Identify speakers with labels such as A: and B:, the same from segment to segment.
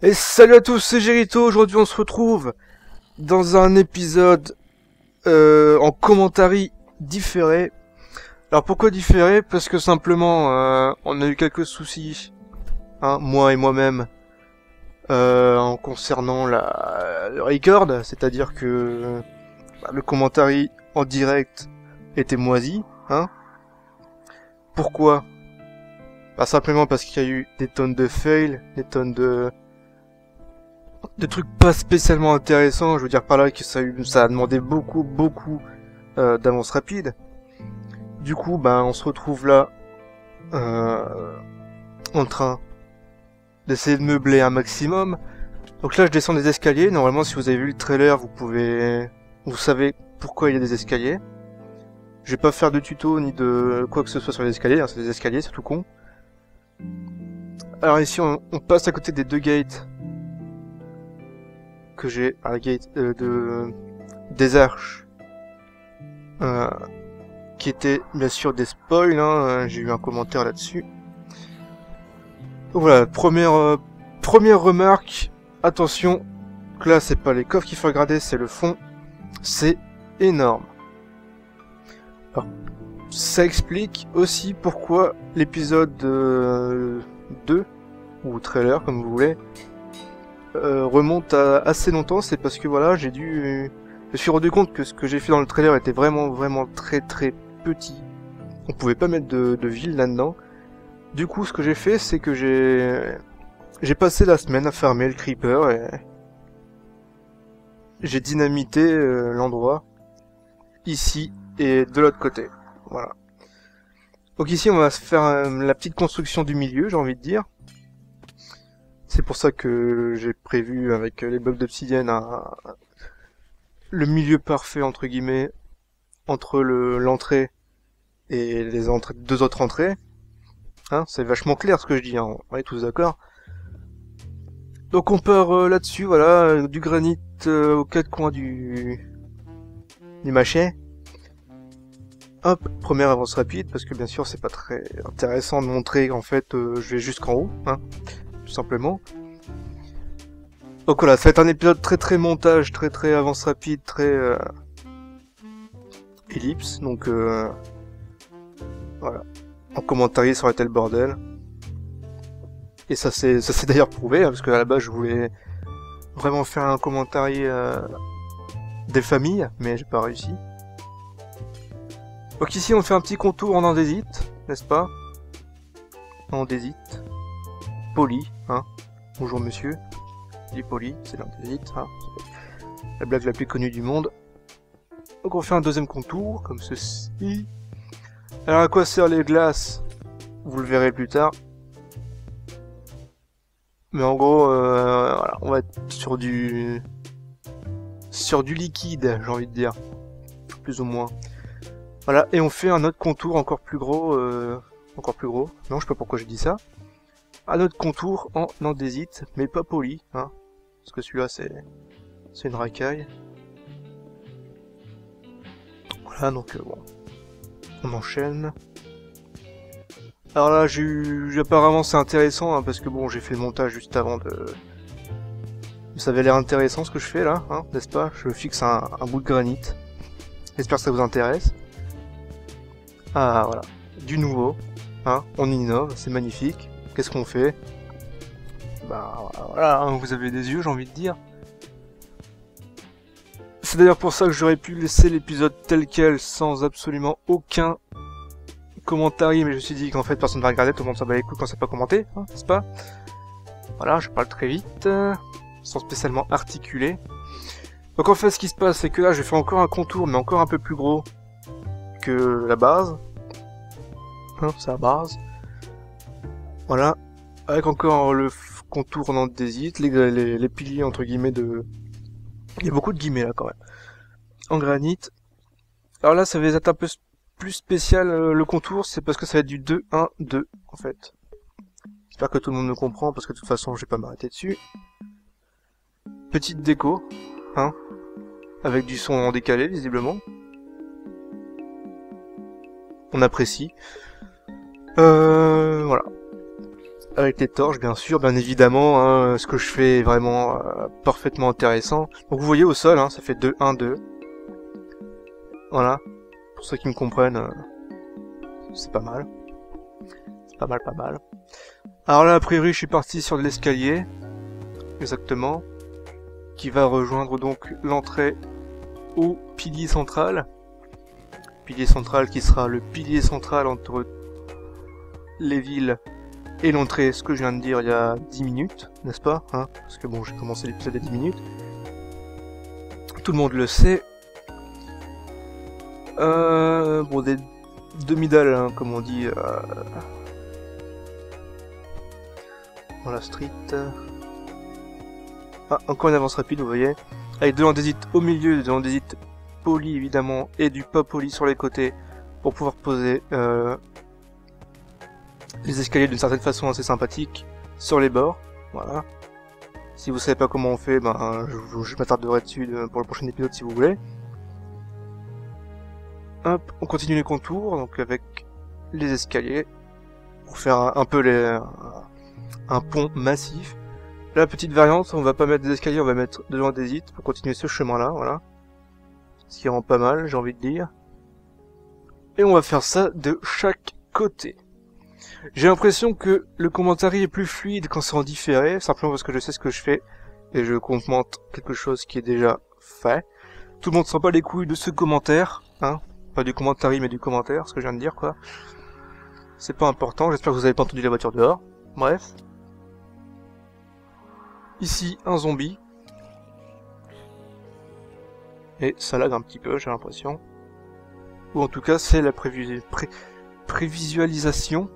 A: Et salut à tous, c'est Gérito. Aujourd'hui on se retrouve dans un épisode en commentary différé. Alors pourquoi différé? Parce que simplement on a eu quelques soucis, hein, moi et moi-même, en concernant le record, c'est-à-dire que le commentary en direct était moisi, hein. Pourquoi? Bah simplement parce qu'il y a eu des tonnes de fails, des tonnes de trucs pas spécialement intéressants. Je veux dire par là que ça a demandé beaucoup d'avance rapide. Du coup, ben, on se retrouve là en train d'essayer de meubler un maximum. Donc là, je descends des escaliers. Normalement, si vous avez vu le trailer, vous savez pourquoi il y a des escaliers. Je vais pas faire de tuto ni de quoi que ce soit sur les escaliers. Hein, c'est des escaliers, c'est tout con. Alors ici, on passe à côté des deux gates que j'ai à la gate des arches, qui étaient bien sûr des spoils, hein, j'ai eu un commentaire là-dessus. Donc voilà, première remarque, attention, que là c'est pas les coffres qu'il faut regarder, c'est le fond, c'est énorme. Alors, ça explique aussi pourquoi l'épisode 2, ou trailer comme vous voulez, remonte à assez longtemps. C'est parce que voilà, je me suis rendu compte que ce que j'ai fait dans le trailer était vraiment très petit. On pouvait pas mettre de ville là-dedans. Du coup, ce que j'ai fait, c'est que j'ai passé la semaine à farmer le creeper et j'ai dynamité l'endroit ici et de l'autre côté. Voilà. Donc ici, on va se faire la petite construction du milieu, j'ai envie de dire. C'est pour ça que j'ai prévu avec les blocs d'obsidienne le milieu parfait entre guillemets entre l'entrée et les deux autres entrées. Hein, c'est vachement clair ce que je dis, hein, on est tous d'accord. Donc on part là-dessus, voilà, du granit aux quatre coins du machet. Hop, première avance rapide, parce que bien sûr c'est pas très intéressant de montrer qu'en fait je vais jusqu'en haut, hein, tout simplement. Donc voilà, ça va être un épisode très montage, très avance rapide, très ellipse, donc voilà. En commentaire ça aurait été le bordel. Et ça s'est d'ailleurs prouvé, hein, parce que à la base je voulais vraiment faire un commentaire des familles, mais j'ai pas réussi. Donc ici on fait un petit contour en andésite, n'est-ce pas? Andésite. Poli, hein. Bonjour monsieur. Il est poli, c'est l'andésite, hein. La blague la plus connue du monde. Donc on fait un deuxième contour, comme ceci. Alors à quoi servent les glaces? Vous le verrez plus tard. Mais en gros, voilà, on va être sur du liquide, j'ai envie de dire. Plus ou moins. Voilà, et on fait un autre contour encore plus gros. Non, je sais pas pourquoi j'ai dit ça. Un autre contour en andésite, mais pas poli, hein. Parce que celui-là, c'est une racaille. Voilà, donc bon. On enchaîne. Alors là, apparemment c'est intéressant, hein, parce que bon, j'ai fait le montage juste avant de... Ça avait l'air intéressant ce que je fais là, hein, n'est-ce pas? Je fixe un bout de granit. J'espère que ça vous intéresse. Ah voilà, du nouveau, hein, on innove, c'est magnifique. Qu'est-ce qu'on fait? Bah voilà, hein, vous avez des yeux, j'ai envie de dire. C'est d'ailleurs pour ça que j'aurais pu laisser l'épisode tel quel, sans absolument aucun commentaire, mais je me suis dit qu'en fait personne ne va regarder, tout le monde s'en bat les couilles quand c'est pas commenté, hein, n'est-ce pas? Voilà, je parle très vite, sans spécialement articuler. Donc en fait ce qui se passe, c'est que là je fais encore un contour, mais encore un peu plus gros que la base. Hein, c'est la base. Voilà, avec encore le contour en andésite, les piliers entre guillemets de... Il y a beaucoup de guillemets là quand même. En granit. Alors là ça va être un peu plus spécial le contour, c'est parce que ça va être du 2-1-2 en fait. J'espère que tout le monde me comprend, parce que de toute façon je vais pas m'arrêter dessus. Petite déco, hein, avec du son en décalé visiblement. On apprécie. Voilà. avec les torches, bien sûr, bien évidemment, hein, ce que je fais est vraiment parfaitement intéressant. Donc vous voyez au sol, hein, ça fait 2, 1, 2. Voilà, pour ceux qui me comprennent, c'est pas mal. C'est pas mal, pas mal. Alors là, a priori, je suis parti sur de l'escalier, exactement, qui va rejoindre donc l'entrée au pilier central. Pilier central qui sera le pilier central entre les villes et l'entrée, ce que je viens de dire il y a 10 minutes, n'est-ce pas, hein, parce que bon, j'ai commencé l'épisode il y a 10 minutes. Tout le monde le sait. Bon, des demi-dalles, hein, comme on dit dans la street. Ah, encore une avance rapide, vous voyez. Avec de l'andésite au milieu, de l'andésite poli évidemment, et du pas poli sur les côtés, pour pouvoir poser les escaliers d'une certaine façon assez sympathique sur les bords. Voilà. Si vous savez pas comment on fait, ben je m'attarderai dessus pour le prochain épisode si vous voulez. Hop, on continue les contours, donc avec les escaliers, pour faire un peu un pont massif. La petite variante, on va pas mettre des escaliers, on va mettre de l'andésite pour continuer ce chemin-là, voilà. Ce qui rend pas mal, j'ai envie de dire. Et on va faire ça de chaque côté. J'ai l'impression que le commentaire est plus fluide quand c'est en différé, simplement parce que je sais ce que je fais, et je commente quelque chose qui est déjà fait. Tout le monde s'en bat les couilles de ce commentaire, hein. Pas du commentaire, mais du commentaire, ce que je viens de dire, quoi. C'est pas important, j'espère que vous avez pas entendu la voiture dehors. Bref. Ici, un zombie. Et ça lag un petit peu, j'ai l'impression. Ou en tout cas, c'est la prévisualisation.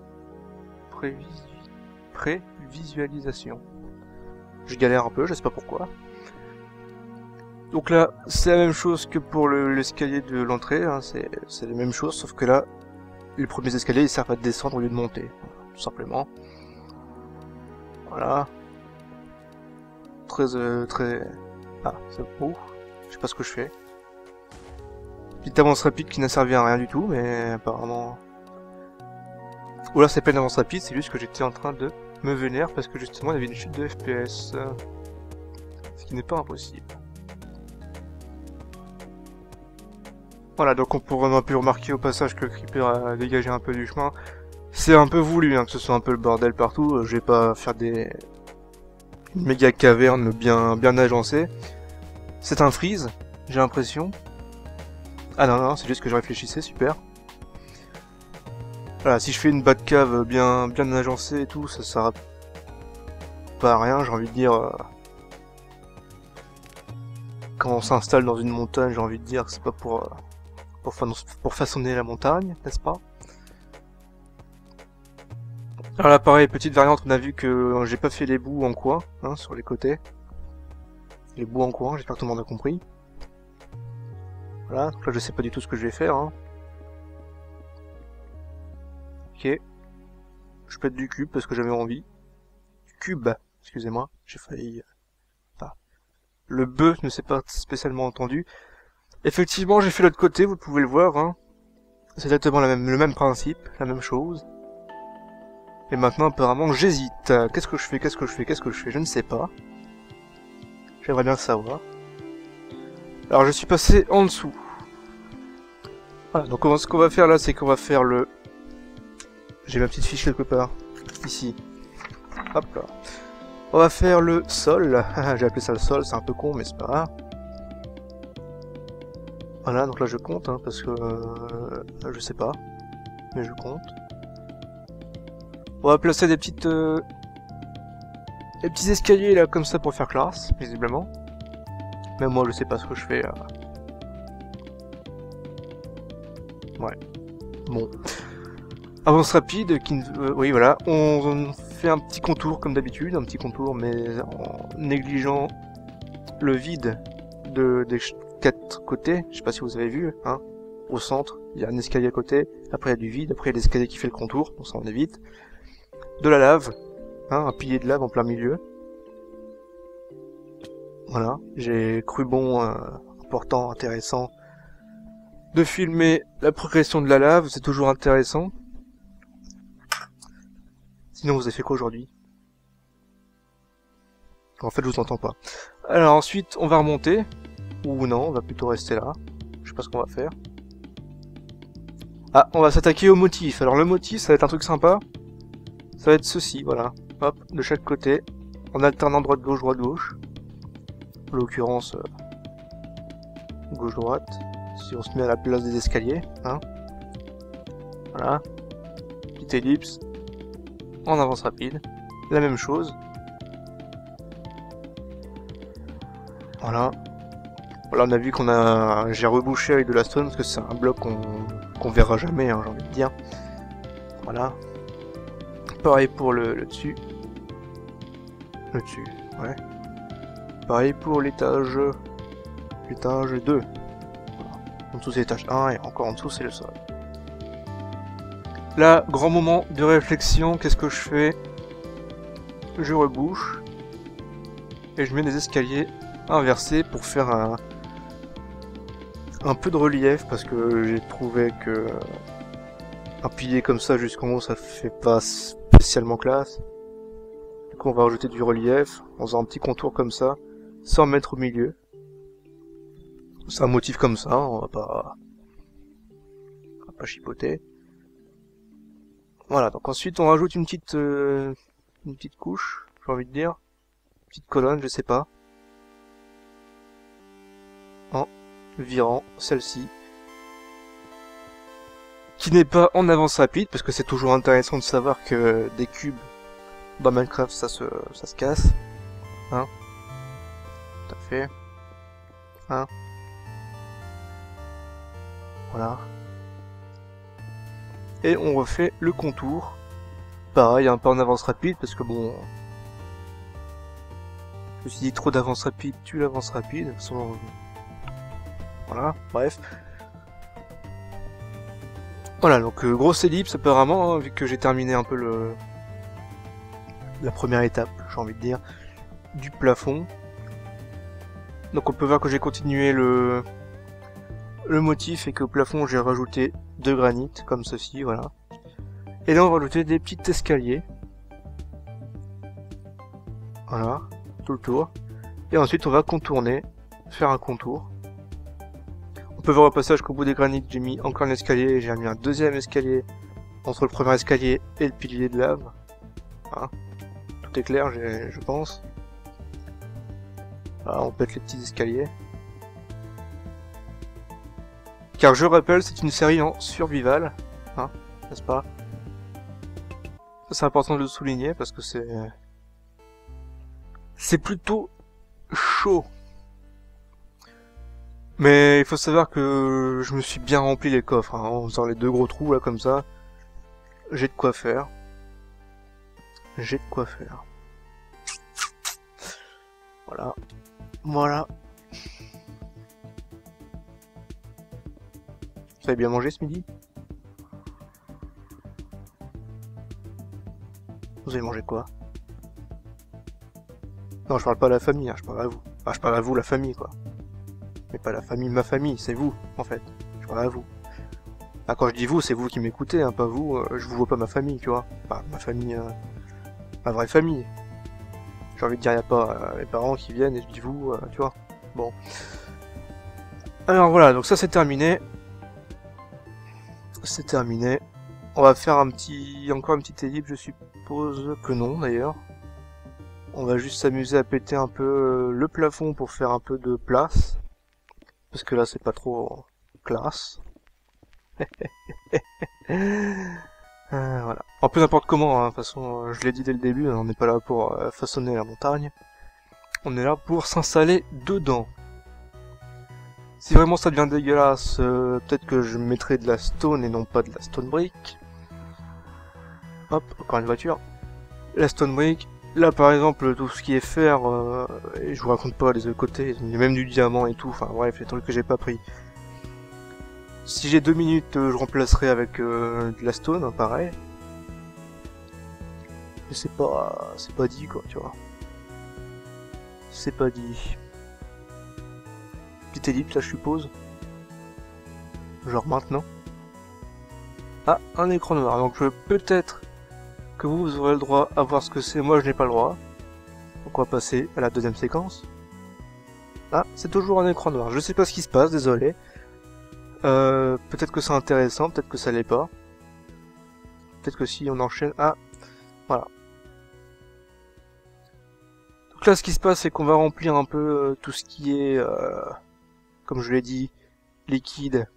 A: Prévisualisation. Je galère un peu, je sais pas pourquoi. Donc là, c'est la même chose que pour l'escalier de l'entrée, hein, c'est la même chose, sauf que là, les premiers escaliers, ils servent à descendre au lieu de monter, tout simplement. Voilà. Très... Ah, c'est beau. Je sais pas ce que je fais. Petite avance rapide qui n'a servi à rien du tout, mais apparemment... Ou là, c'est pas une avance rapide, c'est juste que j'étais en train de me vénérer parce que justement, il y avait une chute de FPS. Ce qui n'est pas impossible. Voilà, donc on pourrait un peu remarquer au passage que le creeper a dégagé un peu du chemin. C'est un peu voulu, hein, que ce soit un peu le bordel partout. Je vais pas faire une méga caverne bien agencée. C'est un freeze, j'ai l'impression. Ah non, c'est juste que je réfléchissais, super. Voilà, si je fais une Batcave bien agencée et tout, ça sert pas à rien, j'ai envie de dire. Quand on s'installe dans une montagne, j'ai envie de dire que c'est pas pour façonner la montagne, n'est-ce pas? Alors là, pareil, petite variante, on a vu que j'ai pas fait les bouts en coin, hein, sur les côtés. Les bouts en coin, j'espère que tout le monde a compris. Voilà, donc là je sais pas du tout ce que je vais faire, hein. Ok. Je pète du cube parce que j'avais envie. Du cube, excusez-moi, j'ai failli... Enfin, le bœuf ne s'est pas spécialement entendu. Effectivement, j'ai fait l'autre côté, vous pouvez le voir, hein. C'est exactement le même principe, la même chose. Et maintenant, apparemment, j'hésite. Qu'est-ce que je fais? Je ne sais pas. J'aimerais bien le savoir. Alors, je suis passé en dessous. Voilà, donc ce qu'on va faire là, c'est qu'on va faire le... J'ai ma petite fiche quelque part. Ici. Hop là. On va faire le sol. J'ai appelé ça le sol, c'est un peu con, mais c'est pas grave. Voilà, donc là je compte, hein, parce que... je sais pas. Mais je compte. On va placer des petites... des petits escaliers là, comme ça, pour faire classe, visiblement. Même moi, je sais pas ce que je fais. Ouais. Bon. Avance rapide, oui, voilà. On fait un petit contour, comme d'habitude. Un petit contour, mais en négligeant le vide des 4 côtés. Je sais pas si vous avez vu, hein. Au centre, il y a un escalier à côté. Après, il y a du vide. Après, il y a l'escalier qui fait le contour. Donc ça, on évite. De la lave. Hein, un pilier de lave en plein milieu. Voilà. J'ai cru bon, important, intéressant, de filmer la progression de la lave. C'est toujours intéressant. Sinon vous avez fait quoi aujourd'hui? En fait je vous entends pas. Alors ensuite on va remonter. Ou non, on va plutôt rester là. Je sais pas ce qu'on va faire. Ah, on va s'attaquer au motif. Alors le motif, ça va être un truc sympa. Ça va être ceci, voilà. Hop, de chaque côté. En alternant droite-gauche, droite-gauche. En l'occurrence, gauche-droite. Si on se met à la place des escaliers, hein. Voilà. Petite ellipse. En avance rapide. La même chose. Voilà. Voilà, on a vu j'ai rebouché avec de la stone parce que c'est un bloc qu'on verra jamais, hein, j'ai envie de dire. Voilà. Pareil pour le dessus. Le dessus, ouais. Pareil pour l'étage 2. Voilà. En dessous c'est l'étage 1 et encore en dessous c'est le sol. Là, grand moment de réflexion, qu'est-ce que je fais? Je rebouche. Et je mets des escaliers inversés pour faire un peu de relief parce que j'ai trouvé que un pilier comme ça jusqu'en haut ça fait pas spécialement classe. Du coup on va rajouter du relief en faisant un petit contour comme ça, sans mettre au milieu. C'est un motif comme ça, on va pas chipoter. Voilà, donc ensuite on rajoute une petite couche, j'ai envie de dire. Une petite colonne, je sais pas. En virant celle-ci. Qui n'est pas en avance rapide, parce que c'est toujours intéressant de savoir que des cubes dans Minecraft ça se casse. Hein. Tout à fait. Hein. Voilà. Et on refait le contour. Pareil, un peu en avance rapide, parce que bon... Je me suis dit trop d'avance rapide, tu l'avance rapide. De toute façon... Voilà, bref. Voilà, donc grosse ellipse apparemment, hein, vu que j'ai terminé un peu la première étape, j'ai envie de dire, du plafond. Donc on peut voir que j'ai continué le motif et qu'au plafond j'ai rajouté de granit, comme ceci, voilà. Et là on va rajouter des petits escaliers. Voilà, tout le tour. Et ensuite on va contourner, faire un contour. On peut voir au passage qu'au bout des granites j'ai mis encore un escalier, j'ai mis un deuxième escalier entre le premier escalier et le pilier de lave. Hein. Tout est clair, je pense. Voilà, on pète les petits escaliers. Car je rappelle, c'est une série en survival, hein, n'est-ce pas? C'est important de le souligner parce que c'est plutôt chaud. Mais il faut savoir que je me suis bien rempli les coffres, hein, en faisant les deux gros trous là comme ça. J'ai de quoi faire. J'ai de quoi faire. Voilà. Voilà. Vous avez bien mangé ce midi? Vous avez mangé quoi? Non, je parle pas à la famille, hein, je parle à vous. Enfin, je parle à vous, la famille, quoi. Mais pas la famille, ma famille, c'est vous, en fait. Je parle à vous. Ah, quand je dis vous, c'est vous qui m'écoutez, hein, pas vous, je vous vois pas ma famille, tu vois. Enfin, ma famille, ma vraie famille. J'ai envie de dire, y a pas mes parents qui viennent et je dis vous, tu vois. Bon. Alors voilà, donc ça c'est terminé. C'est terminé. On va faire encore un petit ellipse, je suppose que non, d'ailleurs. On va juste s'amuser à péter un peu le plafond pour faire un peu de place. Parce que là, c'est pas trop classe. Voilà. En peu n'importe comment, hein. De toute façon, je l'ai dit dès le début, on n'est pas là pour façonner la montagne. On est là pour s'installer dedans. Si vraiment ça devient dégueulasse, peut-être que je mettrai de la stone et non pas de la stone brick. Hop, encore une voiture. La stone brick. Là par exemple, tout ce qui est fer, et je vous raconte pas les autres côtés, il y a même du diamant et tout, enfin bref, les trucs que j'ai pas pris. Si j'ai 2 minutes, je remplacerai avec de la stone, hein, pareil. Mais c'est pas dit quoi, tu vois. C'est pas dit. Petite ellipse là je suppose. Genre maintenant. Ah, un écran noir, donc je peux peut-être que vous aurez le droit à voir ce que c'est. Moi, je n'ai pas le droit. Donc on va passer à la deuxième séquence. Ah, c'est toujours un écran noir. Je sais pas ce qui se passe, désolé. Peut-être que c'est intéressant, peut-être que ça l'est pas. Peut-être que si on enchaîne... Ah, voilà. Donc là, ce qui se passe, c'est qu'on va remplir un peu tout ce qui est, comme je l'ai dit, liquide.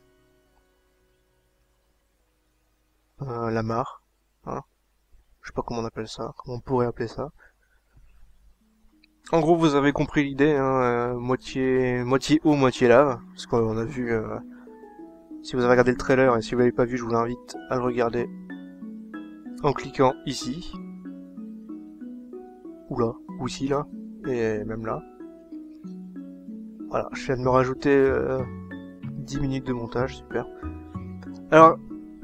A: La mare. Hein. Je sais pas comment on appelle ça, comment on pourrait appeler ça. En gros, vous avez compris l'idée, hein, moitié eau, moitié lave. Parce qu'on a vu... si vous avez regardé le trailer, et si vous l'avez pas vu, je vous l'invite à le regarder en cliquant ici. Ou là, ou ici, là, et même là. Voilà, je viens de me rajouter 10 minutes de montage, super. Alors,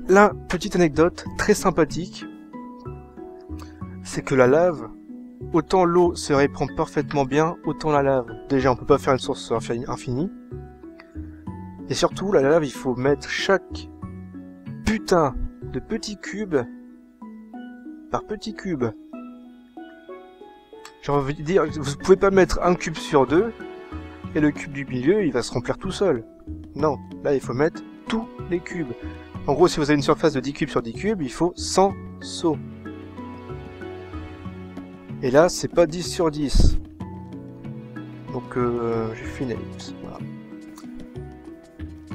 A: là, petite anecdote très sympathique, c'est que la lave, autant l'eau se répand parfaitement bien, autant la lave. Déjà, on peut pas faire une source infinie. Et surtout, la lave, il faut mettre chaque putain de petit cube par petit cube. J'ai envie de dire, vous pouvez pas mettre un cube sur deux, et le cube du milieu, il va se remplir tout seul. Non, là, il faut mettre tous les cubes. En gros, si vous avez une surface de 10 cubes sur 10 cubes, il faut 100 seaux. Et là, c'est pas 10 sur 10. Donc, j'ai fait une ellipse. Voilà.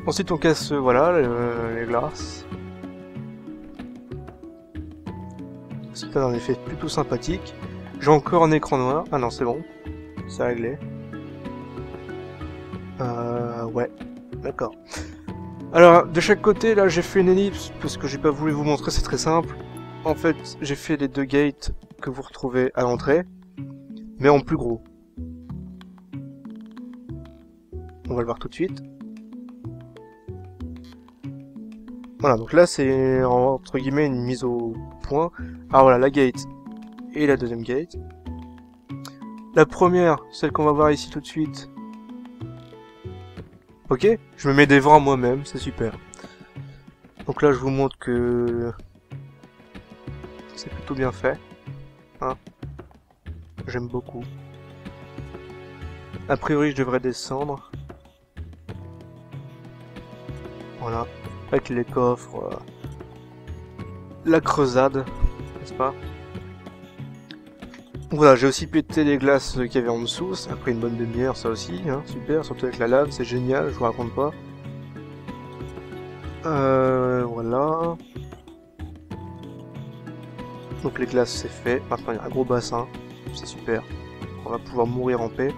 A: Ensuite, on casse, voilà, les glaces. Ce qui donne un effet plutôt sympathique. J'ai encore un écran noir. Ah non, c'est bon. C'est réglé. Ouais. D'accord. Alors, de chaque côté, là, j'ai fait une ellipse, parce que j'ai pas voulu vous montrer, c'est très simple. En fait, j'ai fait les deux gates que vous retrouvez à l'entrée, mais en plus gros. On va le voir tout de suite. Voilà, donc là, c'est, entre guillemets, une mise au point. Alors voilà, la gate et la deuxième gate. La première, celle qu'on va voir ici tout de suite. Ok, je me mets devant moi-même, c'est super. Donc là, je vous montre que c'est plutôt bien fait. Hein, j'aime beaucoup. A priori, je devrais descendre. Voilà, avec les coffres, la creusade, n'est-ce pas? Voilà, j'ai aussi pété les glaces qu'il y avait en dessous, ça a pris une bonne demi-heure, ça aussi, hein, super, surtout avec la lave, c'est génial, je vous raconte pas. Voilà. Donc les glaces c'est fait, maintenant il y a un gros bassin, c'est super, on va pouvoir mourir en paix.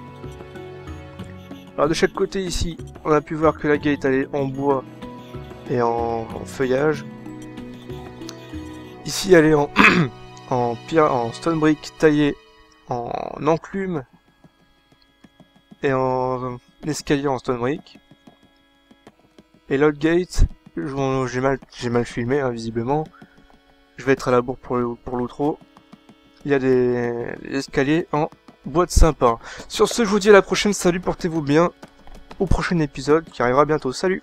A: Alors de chaque côté ici, on a pu voir que la gate elle est en bois et en feuillage. Ici elle est en en stone brick taillé en enclume et en escalier en stone brick. Et l'autre gate, j'ai mal filmé hein, visiblement. Je vais être à la bourre pour l'outro. Il y a des escaliers en bois de sapin. Sur ce, je vous dis à la prochaine. Salut, portez-vous bien. Au prochain épisode qui arrivera bientôt. Salut!